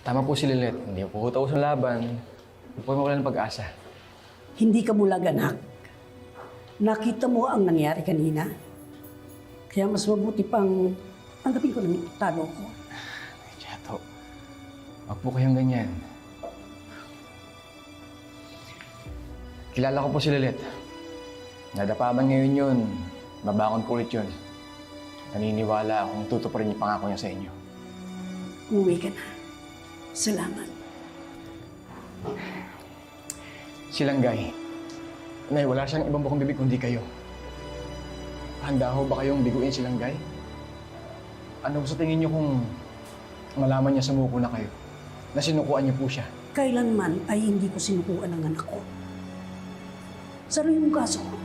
Tama po si Lilet. Hindi po tapos ang laban. Hindi po mawala ng pag-asa. Hindi ka bulag, anak. Nakita mo ang nangyari kanina. Kaya mas mabuti pang tanggapin ko ng talo ko. Ay, Chato. Huwag po kayong ganyan. Kilala ko po si Lilet. Nadapaman ngayon yun. Babangon po ulit yun. Naniniwala akong tutuparin yung pangako niya sa inyo. Umuwi ka na. Salamat. Silanggay. Nay, wala siyang ibang bukong bibig kundi kayo. Handa ho ba kayong biguin si Langgay? Ano sa tingin niyo kung malaman niya sumuko na kayo? Na sinukuan niyo po siya? Kailanman ay hindi ko sinukuan ang anak ko. Saro yung kaso ko.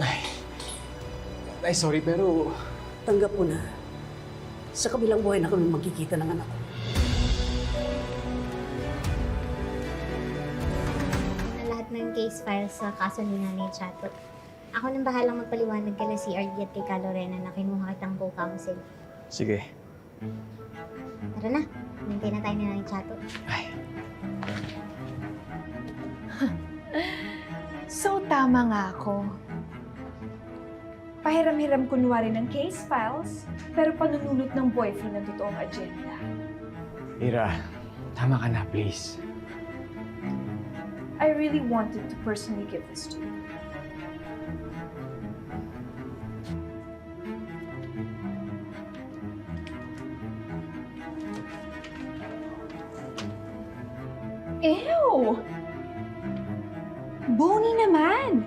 Nay, sorry pero... Tanggap ko na. Sa kabilang buhay na kami magkikita ng anak ko. Na lahat ng case files sa kaso ni Nanay Chato. Ako nang bahalang magpaliwanag kala si RD at kay Ka Lorena na kinuha kitang co-counsel. Sige. Tara na, hintay na tayo ni Nanay Chato. Ay. So, tama nga ako. Pahiram-hiram kunwari ng case files, pero panunulot ng boyfriend ng totoong agenda. Ira, tama ka na, please. I really wanted to personally give this to you. Ew! Bony naman!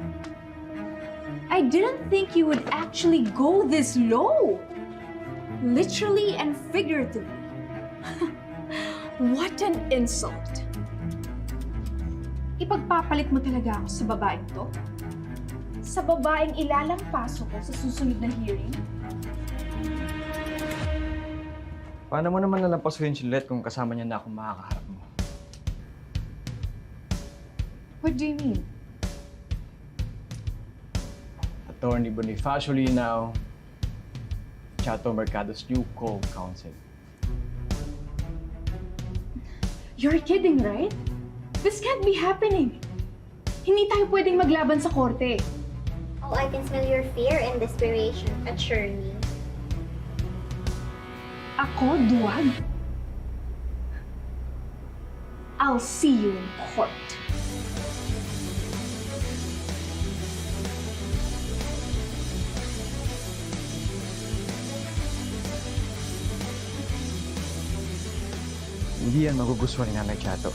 I didn't think you would actually go this low! Literally and figuratively. What an insult! Ipagpapalit mo talaga ako sa babaeng to? Sa babaeng ilalampaso ko sa susunod na hearing? Paano mo naman nalampasin si Lilet kung kasama niya na akong makakaharap mo? What do you mean? Attorney Bonifacio Linaw, Chato Mercado's new co-counsel. You're kidding, right? This can't be happening. Hindi tayo pwedeng maglaban sa korte. Oh, I can smell your fear and desperation, attorney. Ako, duwag? I'll see you in court. Hindi yan magugustuhan ni Nanay Chato.